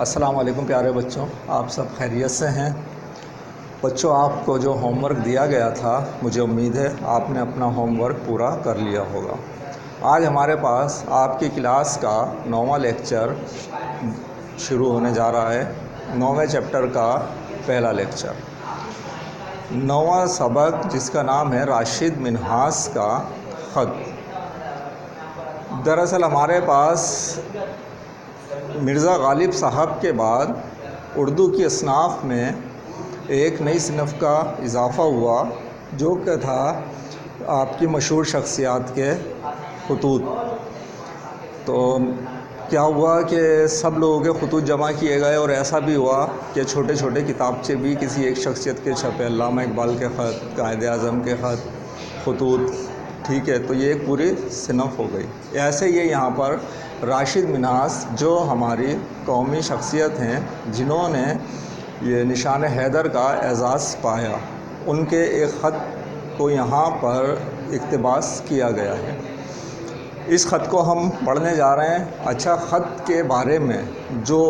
अस्सलाम वालेकुम प्यारे बच्चों, आप सब खैरियत से हैं। बच्चों, आपको जो होमवर्क दिया गया था, मुझे उम्मीद है आपने अपना होमवर्क पूरा कर लिया होगा। आज हमारे पास आपकी क्लास का 9वां लेक्चर शुरू होने जा रहा है। 9वें चैप्टर का पहला लेक्चर, 9वां सबक, जिसका नाम है राशिद मिन्हास का ख़त। दरअसल हमारे पास मिर्ज़ा गालिब साहब के बाद उर्दू की असनाफ़ में एक नई सिनफ़ का इजाफ़ा हुआ, जो कि था आपकी मशहूर शख्सियात के ख़ुतूत। तो क्या हुआ कि सब लोगों के ख़ुतूत जमा किए गए और ऐसा भी हुआ कि छोटे छोटे किताबचे भी किसी एक शख्सियत के छपे, अल्लामा इकबाल के ख़त, कायदे आज़म के ख़त, ख़ुतूत, ठीक है। तो ये एक पूरी सिनफ़ हो गई। ऐसे ही यहाँ पर राशिद मिन्हास, जो हमारी कौमी शख्सियत हैं, जिन्होंने ये निशान हैदर का एज़ाज़ पाया, उनके एक ख़त को यहाँ पर इक़्तिबास किया गया है। इस ख़त को हम पढ़ने जा रहे हैं। अच्छा, ख़त के बारे में जो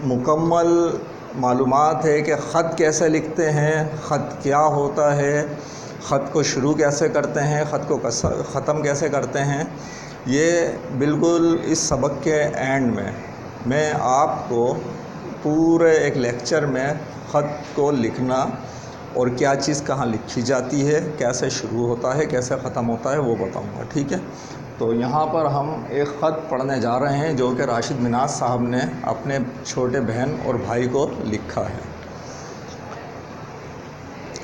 मुकम्मल मालूमात है कि ख़त कैसे लिखते हैं, ख़त क्या होता है, ख़त को शुरू कैसे करते हैं, ख़त को ख़त्म कैसे करते हैं, ये बिल्कुल इस सबक के एंड में मैं आपको पूरे एक लेक्चर में ख़त को लिखना और क्या चीज़ कहाँ लिखी जाती है, कैसे शुरू होता है, कैसे ख़त्म होता है, वो बताऊंगा, ठीक है। तो यहाँ पर हम एक ख़त पढ़ने जा रहे हैं जो कि राशिद मिन्हास साहब ने अपने छोटे बहन और भाई को लिखा है।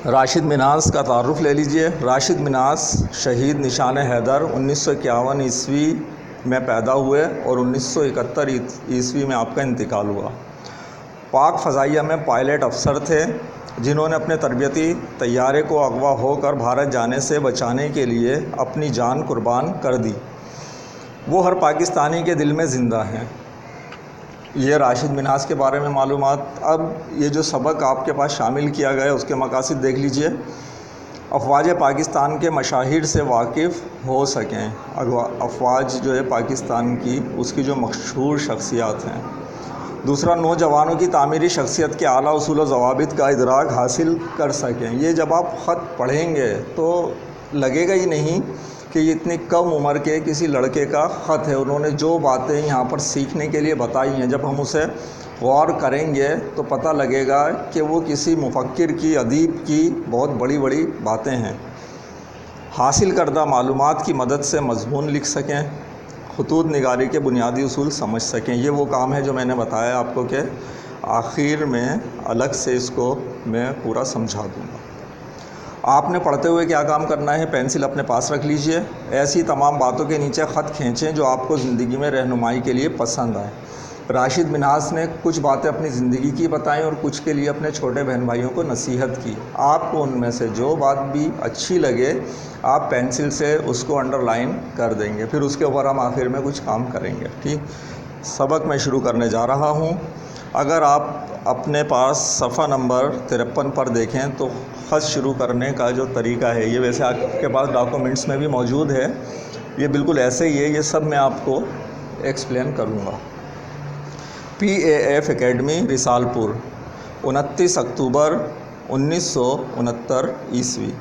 राशिद मिन्हास का तारुफ़ ले लीजिए। राशिद मिन्हास शहीद निशान हैदर 1951 ईस्वी में पैदा हुए और 1971 ईस्वी में आपका इंतकाल हुआ। पाक फ़ज़ाइया में पायलट अफसर थे, जिन्होंने अपने तरबियती तैयारे को अगवा होकर भारत जाने से बचाने के लिए अपनी जान कुर्बान कर दी। वो हर पाकिस्तानी के दिल में ज़िंदा हैं। ये राशिद मिन्हास के बारे में मालूमात। अब ये जो सबक आपके पास शामिल किया गया है, उसके मकासद देख लीजिए। अफवाज पाकिस्तान के मशाहिर से वाकिफ़ हो सकें। अफवाज जो है पाकिस्तान की, उसकी जो मशहूर शख्सियात हैं। दूसरा, नौजवानों की तामीरी शख्सियत के आला उसूल व ज़वाबित का इदराक हासिल कर सकें। ये जब आप ख़त पढ़ेंगे तो लगेगा ही नहीं कि ये इतनी कम उम्र के किसी लड़के का ख़त है। उन्होंने जो बातें यहाँ पर सीखने के लिए बताई हैं, जब हम उसे गौर करेंगे तो पता लगेगा कि वो किसी मुफ़क्किर की, अदीब की बहुत बड़ी बड़ी बातें हैं। हासिल करदा मालूमात की मदद से मज़मून लिख सकें, ख़ुतूत निगारी के बुनियादी उसूल समझ सकें। ये वो काम है जो मैंने बताया आपको कि आखिर में अलग से इसको मैं पूरा समझा दूँगा। आपने पढ़ते हुए क्या काम करना है, पेंसिल अपने पास रख लीजिए। ऐसी तमाम बातों के नीचे ख़त खींचें जो आपको ज़िंदगी में रहनुमाई के लिए पसंद आए। राशिद मिन्हास ने कुछ बातें अपनी ज़िंदगी की बताई और कुछ के लिए अपने छोटे बहन भाइयों को नसीहत की। आपको उनमें से जो बात भी अच्छी लगे, आप पेंसिल से उसको अंडरलाइन कर देंगे। फिर उसके ऊपर हम आखिर में कुछ काम करेंगे, ठीक। सबक मैं शुरू करने जा रहा हूँ। अगर आप अपने पास सफ़ा नंबर 53 पर देखें तो ख़त शुरू करने का जो तरीका है, ये वैसे आपके पास डॉक्यूमेंट्स में भी मौजूद है। ये बिल्कुल ऐसे ही है, ये सब मैं आपको एक्सप्लेन करूँगा। PAF एकेडमी रिसालपुर, 29 अक्टूबर 1969 ईस्वी।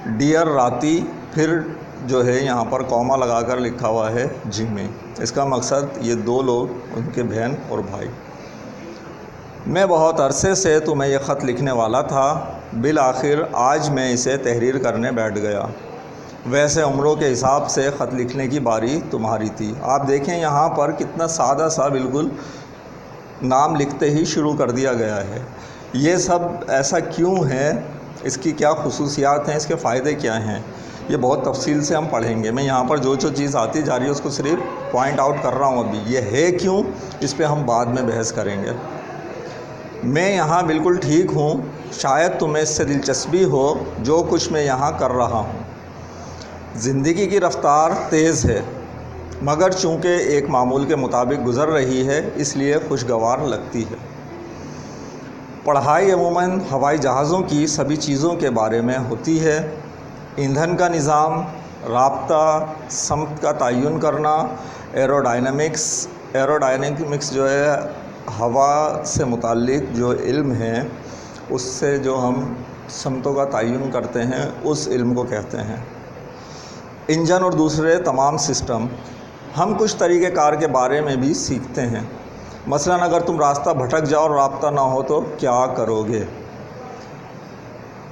डियर राती, फिर जो है यहाँ पर कॉमा लगाकर लिखा हुआ है जिम्मी। इसका मकसद ये दो लोग, उनके बहन और भाई। मैं बहुत अरसे से तुम्हें यह ख़त लिखने वाला था, बिल आखिर आज मैं इसे तहरीर करने बैठ गया। वैसे उम्रों के हिसाब से ख़त लिखने की बारी तुम्हारी थी। आप देखें यहाँ पर कितना सादा सा बिल्कुल नाम लिखते ही शुरू कर दिया गया है। ये सब ऐसा क्यों है, इसकी क्या खुसूसियात हैं, इसके फ़ायदे क्या हैं, ये बहुत तफसील से हम पढ़ेंगे। मैं यहाँ पर जो चीज़ आती जा रही है उसको सिर्फ पॉइंट आउट कर रहा हूँ। अभी ये है क्यों, इस पर हम बाद में बहस करेंगे। मैं यहाँ बिल्कुल ठीक हूँ, शायद तुम्हें इससे दिलचस्पी हो जो कुछ मैं यहाँ कर रहा हूँ। ज़िंदगी की रफ़्तार तेज़ है, मगर चूँकि एक मामूल के मुताबिक गुज़र रही है, इसलिए खुशगवार लगती है। पढ़ाई अमूमन हवाई जहाज़ों की सभी चीज़ों के बारे में होती है। ईंधन का निज़ाम, राब्ता, समत का तयन करना, एरोडायनेमिक्स जो है हवा से मुताल्लिक़ जो इल्म है उससे जो हम समतों का तयन करते हैं उस इल्म को कहते हैं। इंजन और दूसरे तमाम सिस्टम, हम कुछ तरीक़ेकार के बारे में भी सीखते हैं। मसलन अगर तुम रास्ता भटक जाओ और राब्ता ना हो तो क्या करोगे।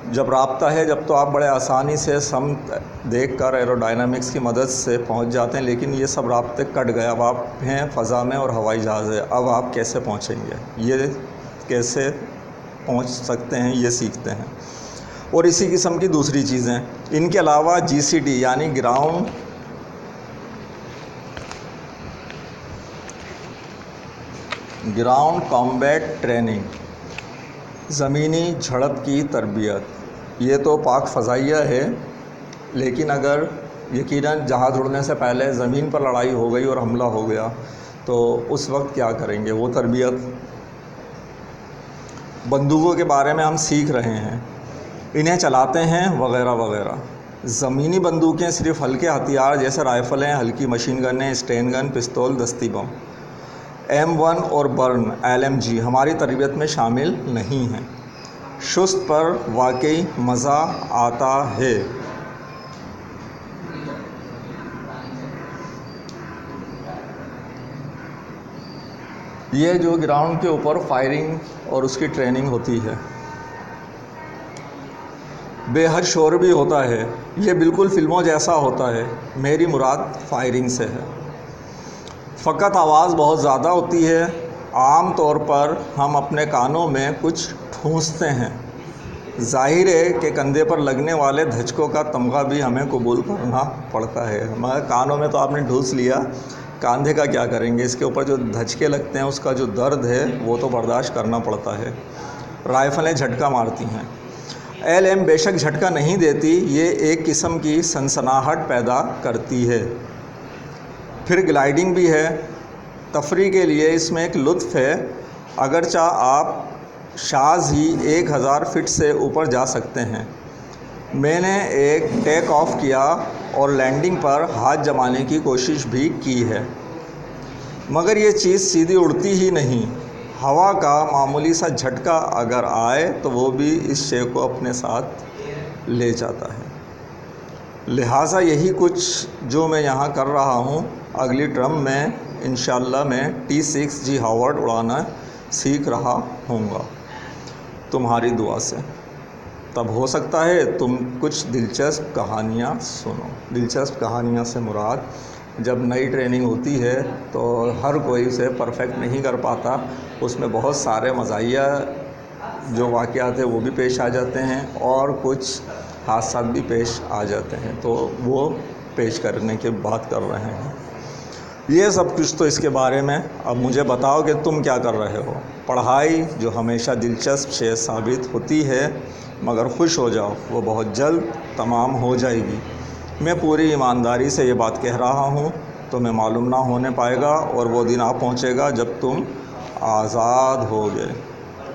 जब राब्ता है जब तो आप बड़े आसानी से समत देखकर एरोडायनामिक्स की मदद से पहुंच जाते हैं, लेकिन ये सब राब्ते कट गए। अब आप हैं फ़ज़ा में और हवाई जहाज़ है, अब आप कैसे पहुंचेंगे, ये कैसे पहुंच सकते हैं, ये सीखते हैं। और इसी किस्म की दूसरी चीज़ें, इनके अलावा GCD यानी ग्राउंड कॉम्बैट ट्रेनिंग, ज़मीनी झड़प की तरबियत, ये तो पाक फ़ज़ाइया है, लेकिन अगर यकीनन जहाज़ उड़ने से पहले ज़मीन पर लड़ाई हो गई और हमला हो गया तो उस वक्त क्या करेंगे, वो तरबियत। बंदूकों के बारे में हम सीख रहे हैं, इन्हें चलाते हैं वगैरह वगैरह। ज़मीनी बंदूकें सिर्फ़ हल्के हथियार जैसे राइफ़लें, हल्की मशीन गनें, स्टेन गन, पिस्तौल, दस्ती बम, M1 और बर्न LMG हमारी तरबियत में शामिल नहीं हैं। शुस्त पर वाकई मज़ा आता है। ये जो ग्राउंड के ऊपर फायरिंग और उसकी ट्रेनिंग होती है, बेहद शोर भी होता है, ये बिल्कुल फ़िल्मों जैसा होता है। मेरी मुराद फायरिंग से है। फ़कत आवाज़ बहुत ज़्यादा होती है। आम तौर पर हम अपने कानों में कुछ ठूंसते हैं। ज़ाहिर है कि कंधे पर लगने वाले धचकों का तमगा भी हमें कबूल करना पड़ता है। मगर कानों में तो आपने ठूंस लिया, कंधे का क्या करेंगे। इसके ऊपर जो धचके लगते हैं उसका जो दर्द है वो तो बर्दाश्त करना पड़ता है। राइफ़लें झटका मारती हैं। LM बेशक झटका नहीं देती, ये एक किस्म की सनसनाहट पैदा करती है। फिर ग्लाइडिंग भी है, तफरी के लिए इसमें एक लुत्फ़ है। अगरचा आप शाज़ ही 1000 फ़ीट से ऊपर जा सकते हैं। मैंने एक टेक ऑफ़ किया और लैंडिंग पर हाथ जमाने की कोशिश भी की है, मगर ये चीज़ सीधी उड़ती ही नहीं। हवा का मामूली सा झटका अगर आए तो वो भी इस शे को अपने साथ ले जाता है। लिहाजा यही कुछ जो मैं यहाँ कर रहा हूँ, अगली टर्म में इंशाअल्लाह मैं T6G हावर्ड उड़ाना सीख रहा हूँगा तुम्हारी दुआ से। तब हो सकता है तुम कुछ दिलचस्प कहानियाँ सुनो। दिलचस्प कहानियाँ से मुराद, जब नई ट्रेनिंग होती है तो हर कोई उसे परफेक्ट नहीं कर पाता, उसमें बहुत सारे मज़ाहिया जो वाक़यात है वो भी पेश आ जाते हैं और कुछ हादसा भी पेश आ जाते हैं, तो वो पेश करने की बात कर रहे हैं। ये सब कुछ तो इसके बारे में। अब मुझे बताओ कि तुम क्या कर रहे हो। पढ़ाई जो हमेशा दिलचस्प शे साबित होती है, मगर खुश हो जाओ, वो बहुत जल्द तमाम हो जाएगी। मैं पूरी ईमानदारी से ये बात कह रहा हूँ, तुम्हें मालूम ना होने पाएगा और वो दिन आ पहुँचेगा जब तुम आज़ाद होगे।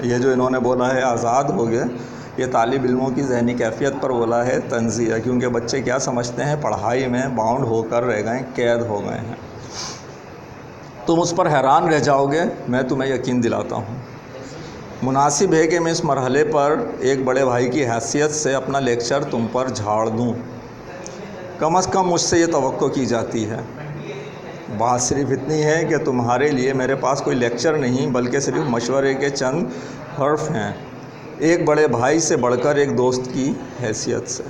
ये जो इन्होंने बोला है आज़ाद होगे, ये तालिब इल्मों की ज़हनी कैफियत पर बोला है तंज़िया, क्योंकि बच्चे क्या समझते हैं, पढ़ाई में बाउंड होकर रह गए, कैद हो गए हैं। तुम उस पर हैरान रह जाओगे, मैं तुम्हें यकीन दिलाता हूँ। मुनासिब है कि मैं इस मरहले पर एक बड़े भाई की हैसियत से अपना लेक्चर तुम पर झाड़ दूँ। कम से कम मुझसे ये तवक्को की जाती है। बात सिर्फ़ इतनी है कि तुम्हारे लिए मेरे पास कोई लेक्चर नहीं, बल्कि सिर्फ मशवरे के चंद हर्फ हैं, एक बड़े भाई से बढ़कर एक दोस्त की हैसियत से।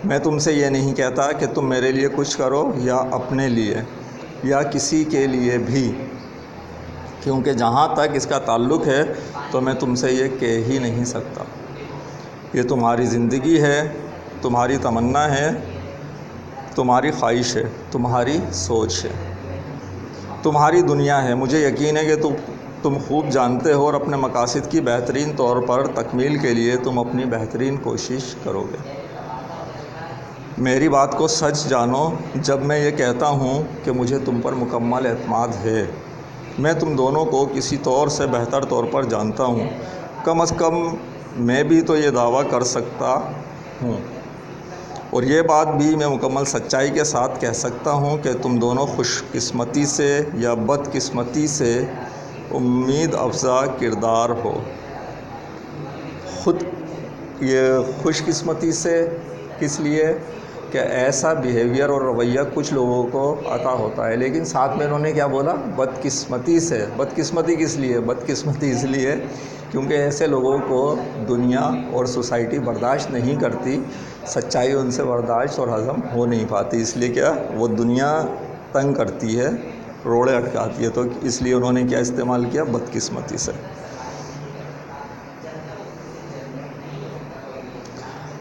मैं तुमसे ये नहीं कहता कि तुम मेरे लिए कुछ करो या अपने लिए या किसी के लिए भी, क्योंकि जहाँ तक इसका ताल्लुक़ है तो मैं तुमसे ये कह ही नहीं सकता। ये तुम्हारी ज़िंदगी है, तुम्हारी तमन्ना है, तुम्हारी ख्वाहिश है, तुम्हारी सोच है, तुम्हारी दुनिया है। मुझे यकीन है कि तुम खूब जानते हो और अपने मकासद की बेहतरीन तौर पर तकमील के लिए तुम अपनी बेहतरीन कोशिश करोगे। मेरी बात को सच जानो जब मैं ये कहता हूँ कि मुझे तुम पर मुकम्मल एतमाद है। मैं तुम दोनों को किसी तौर से बेहतर तौर पर जानता हूँ। कम से कम मैं भी तो ये दावा कर सकता हूँ, और ये बात भी मैं मुकम्मल सच्चाई के साथ कह सकता हूँ कि तुम दोनों खुशकिस्मती से या बदकिस्मती से उम्मीद अफ़ज़ा किरदार हो। ख़ुद ये खुशकिस्मती से किस लिए कि ऐसा बिहेवियर और रवैया कुछ लोगों को अता होता है, लेकिन साथ में इन्होंने क्या बोला, बदकिस्मती से। बदकिस्मती किस लिए? बदकिस्मती इसलिए क्योंकि ऐसे लोगों को दुनिया और सोसाइटी बर्दाश्त नहीं करती, सच्चाई उनसे बर्दाश्त और हज़म हो नहीं पाती, इसलिए क्या वो दुनिया तंग करती है, रोड़े अटकाती है। तो इसलिए उन्होंने क्या इस्तेमाल किया? बदकिस्मती से।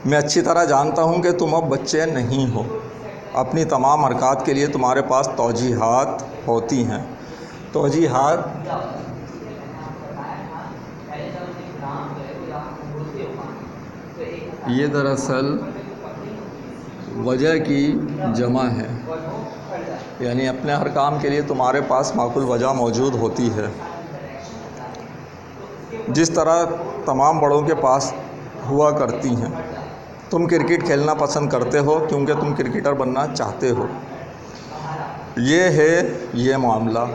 मैं अच्छी तरह जानता हूँ कि तुम अब बच्चे नहीं हो। अपनी तमाम हरकत के लिए तुम्हारे पास तौजीहात होती हैं। तौजीहात ये दरअसल वजह की जमा है, यानी अपने हर काम के लिए तुम्हारे पास माकूल वजह मौजूद होती है। जिस तरह तमाम बड़ों के पास हुआ करती हैं। तुम क्रिकेट खेलना पसंद करते हो क्योंकि तुम क्रिकेटर बनना चाहते हो। ये है ये मामला।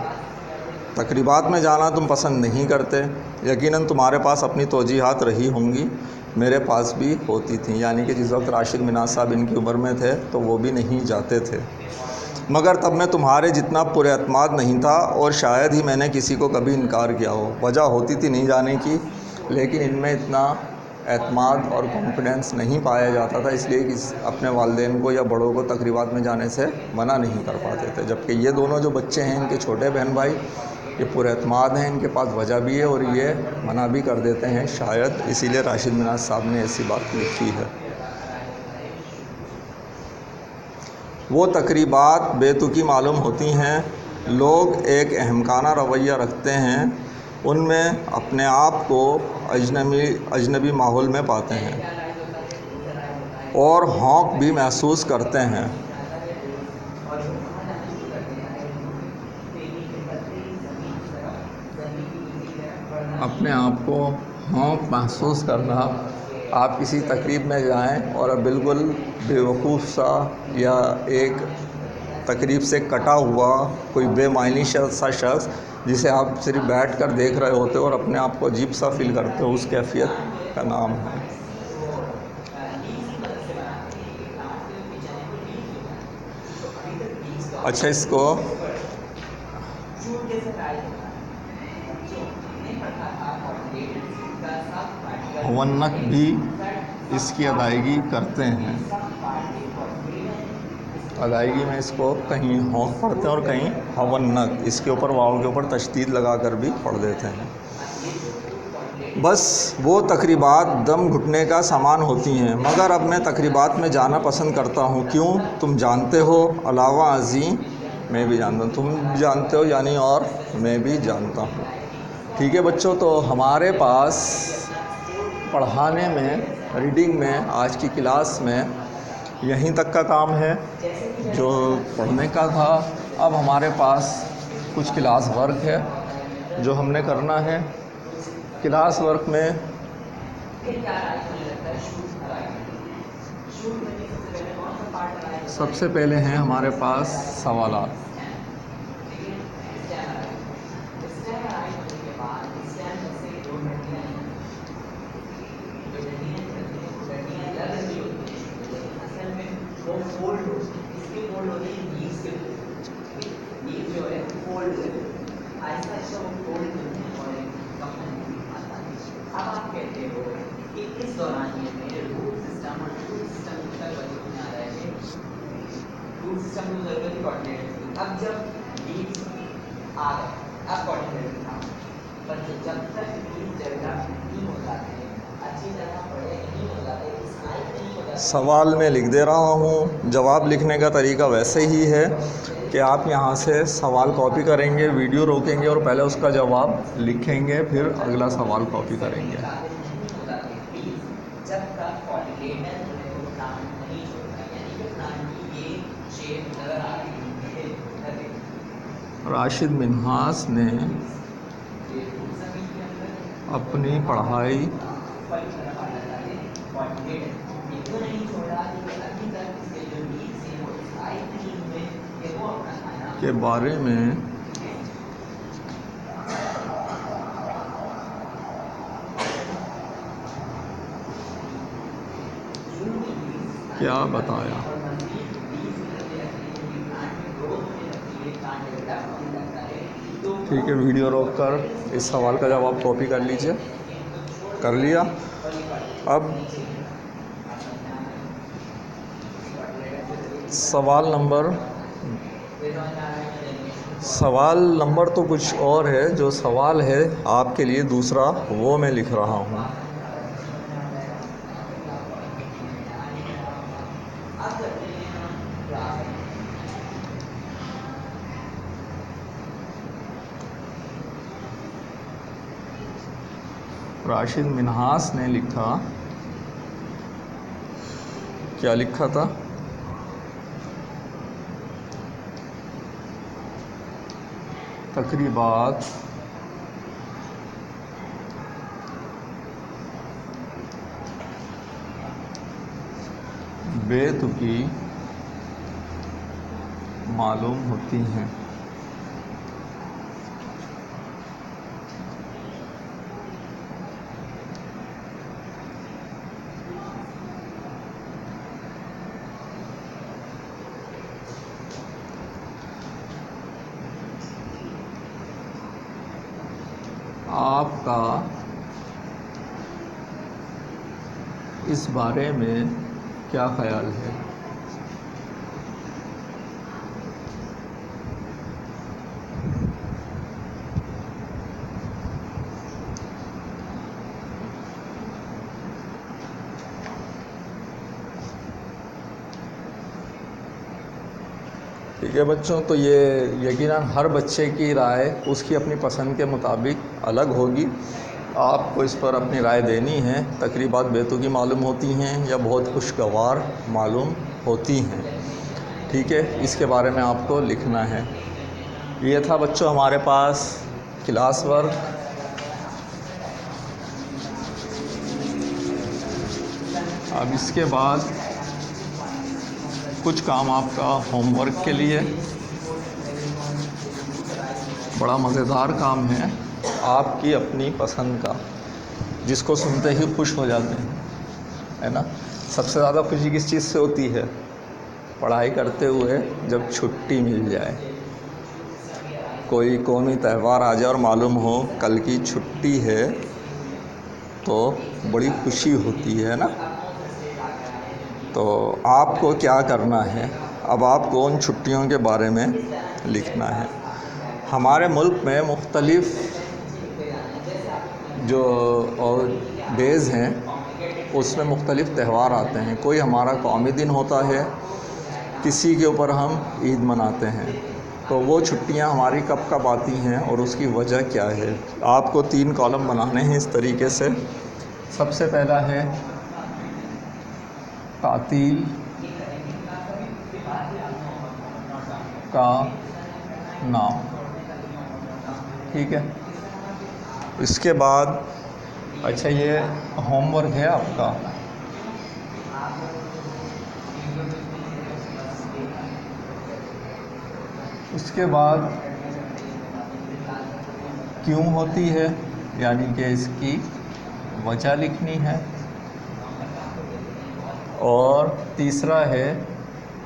तकरीबात में जाना तुम पसंद नहीं करते। यकीनन तुम्हारे पास अपनी तौजीहात रही होंगी, मेरे पास भी होती थी। यानी कि जिस वक्त राशिद मिनाज साहब इनकी उम्र में थे तो वो भी नहीं जाते थे, मगर तब मैं तुम्हारे जितना पुरएतमाद नहीं था और शायद ही मैंने किसी को कभी इनकार किया हो। वजह होती थी नहीं जाने की, लेकिन इनमें इतना एतमाद और कॉन्फिडेंस नहीं पाया जाता था, इसलिए कि अपने वालिदैन को या बड़ों को तकरीबात में जाने से मना नहीं कर पाते थे। जबकि ये दोनों जो बच्चे हैं, इनके छोटे बहन भाई, ये पुरएतमाद हैं, इनके पास वजह भी है और ये मना भी कर देते हैं शायद, इसीलिए राशिद मिनाज साहब ने ऐसी बात लिखी है। वो तकरीबात बेतुकी मालूम होती हैं। लोग एक अहमकाना रवैया रखते हैं, उनमें अपने आप को अजनबी माहौल में पाते हैं और हौंक भी महसूस करते हैं। अपने आप को हौंक महसूस करना, आप किसी तकरीब में जाएं और अब बिल्कुल बेवकूफ़ सा या एक तकरीब से कटा हुआ कोई बेमायनी सा शख्स जिसे आप सिर्फ बैठ कर देख रहे होते हो और अपने आप को अजीब सा फील करते हो, उस कैफियत का नाम है। अच्छा, इसको हवन्नक भी इसकी अदायगी करते हैं। अदायगी में इसको कहीं हौंक पढ़ते हैं और कहीं हवन्नक, इसके ऊपर वाव के ऊपर तशदीद लगा कर भी पढ़ देते हैं। बस वो तकरीबात दम घुटने का सामान होती हैं, मगर अब मैं तकरीबात में जाना पसंद करता हूँ। क्यों? तुम जानते हो, अलावा अज़ीं मैं भी जानता हूँ। तुम भी जानते हो यानी और मैं भी जानता हूँ। ठीक है बच्चों, तो हमारे पास पढ़ाने में, रीडिंग में, आज की क्लास में यहीं तक का काम है जो पढ़ने का था। अब हमारे पास कुछ क्लास वर्क है जो हमने करना है। क्लास वर्क में सबसे पहले हैं हमारे पास सवालात। अब आप कहते हो कि इस दौरान ये मेरे रूट सिस्टम और ट्रूथ सिस्टम तक वजूद में आ रहा है। रूट सिस्टम को जरूरत ही कोऑर्डिनेट थी। अब जब लीड्स आ गए, अब कोऑर्डिनेट था, पर जब तक लीड जगह नहीं हो जाते, अच्छी तरह पढ़े नहीं हो जाते, स्लाइड नहीं हो जाते। सवाल में लिख दे रहा हूँ, जवाब लिखने का तरीका वैसे ही है कि आप यहाँ से सवाल कॉपी करेंगे, वीडियो रोकेंगे और पहले उसका जवाब लिखेंगे, फिर अगला सवाल कॉपी करेंगे। राशिद मिन्हास ने अपनी पढ़ाई के बारे में क्या बताया। और मजीद 20 मिनट में रखने क्योंकि प्लांट में ग्रोथ होने लगती है, प्लांट डेवलप होने लगता है। तो ठीक है, वीडियो रोक कर इस सवाल का जवाब कॉपी कर लीजिए। कर लिया। अब सवाल नंबर तो कुछ और है, जो सवाल है आपके लिए दूसरा वो मैं लिख रहा हूँ। राशिद मिन्हास ने लिखा, क्या लिखा था, तकरीबात बेतुकी मालूम होती हैं। आपका इस बारे में क्या ख्याल है। ठीक है बच्चों, तो ये यकीनन हर बच्चे की राय उसकी अपनी पसंद के मुताबिक अलग होगी। आपको इस पर अपनी राय देनी है। तकरीबात बेतुकी मालूम होती हैं या बहुत खुशगवार मालूम होती हैं। ठीक है, इसके बारे में आपको लिखना है। ये था बच्चों हमारे पास क्लास वर्क। अब इसके बाद कुछ काम आपका होमवर्क के लिए, बड़ा मज़ेदार काम है, आपकी अपनी पसंद का, जिसको सुनते ही खुश हो जाते हैं, है ना। सबसे ज़्यादा खुशी किस चीज़ से होती है, पढ़ाई करते हुए जब छुट्टी मिल जाए, कोई कौमी त्यौहार आ जाए और मालूम हो कल की छुट्टी है, तो बड़ी खुशी होती है ना। तो आपको क्या करना है, अब आपको उन छुट्टियों के बारे में लिखना है। हमारे मुल्क में मुख्तलिफ़ जो और डेज़ हैं उसमें मुख्तलिफ़ त्यौहार आते हैं। कोई हमारा कौमी दिन होता है, किसी के ऊपर हम ईद मनाते हैं। तो वो छुट्टियां हमारी कब कब आती हैं और उसकी वजह क्या है। आपको 3 कॉलम बनाने हैं इस तरीके से। सबसे पहला है तातील का नाम, ठीक है। इसके बाद अच्छा, ये होमवर्क है आपका। उसके बाद क्यों होती है, यानी कि इसकी वजह लिखनी है। और तीसरा है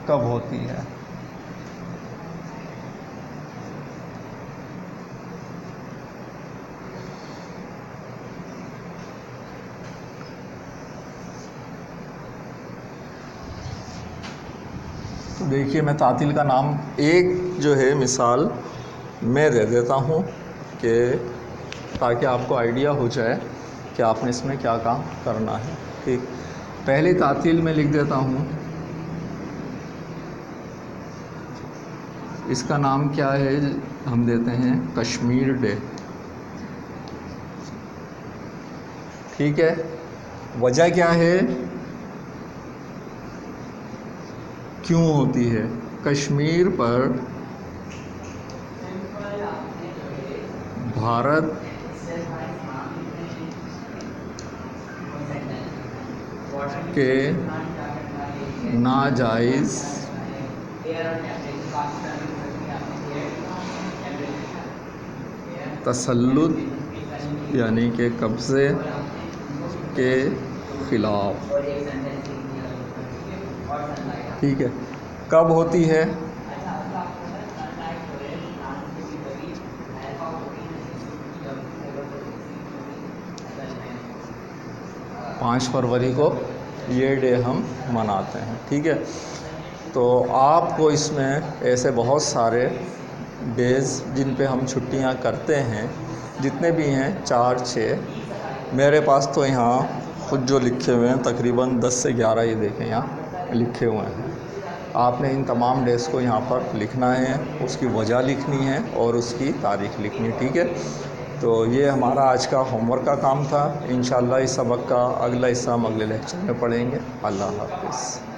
कब होती है। तो देखिए, मैं तातील का नाम एक जो है मिसाल मैं दे देता हूँ कि ताकि आपको आइडिया हो जाए कि आपने इसमें क्या काम करना है। ठीक, पहली तातील में लिख देता हूँ, इसका नाम क्या है, हम देते हैं कश्मीर डे। ठीक है, वजह क्या है, क्यों होती है। कश्मीर पर भारत के नाजायज़ तसल्लुत यानी कि कब्ज़े के ख़िलाफ़ और सनलाइट। ठीक है, कब होती है? अच्छा मतलब आपको पता है सनलाइट जो है प्लांट के लिए वही अल्फा प्रोटीन की कमी है बस असल में 5 फरवरी को ये डे हम मनाते हैं। ठीक है, तो आपको इसमें ऐसे बहुत सारे डेज़ जिन पे हम छुट्टियां करते हैं, जितने भी हैं 4-6, मेरे पास तो यहाँ खुद जो लिखे हुए हैं तकरीबन 10 से 11 ये देखें यहाँ लिखे हुए हैं। आपने इन तमाम डेज़ को यहाँ पर लिखना है, उसकी वजह लिखनी है और उसकी तारीख़ लिखनी है। ठीक है, तो ये हमारा आज का होमवर्क का काम था। इंशाल्लाह इस सबक का अगला हिस्सा हम अगले लेक्चर में पढ़ेंगे। अल्लाह हाफ़िज़।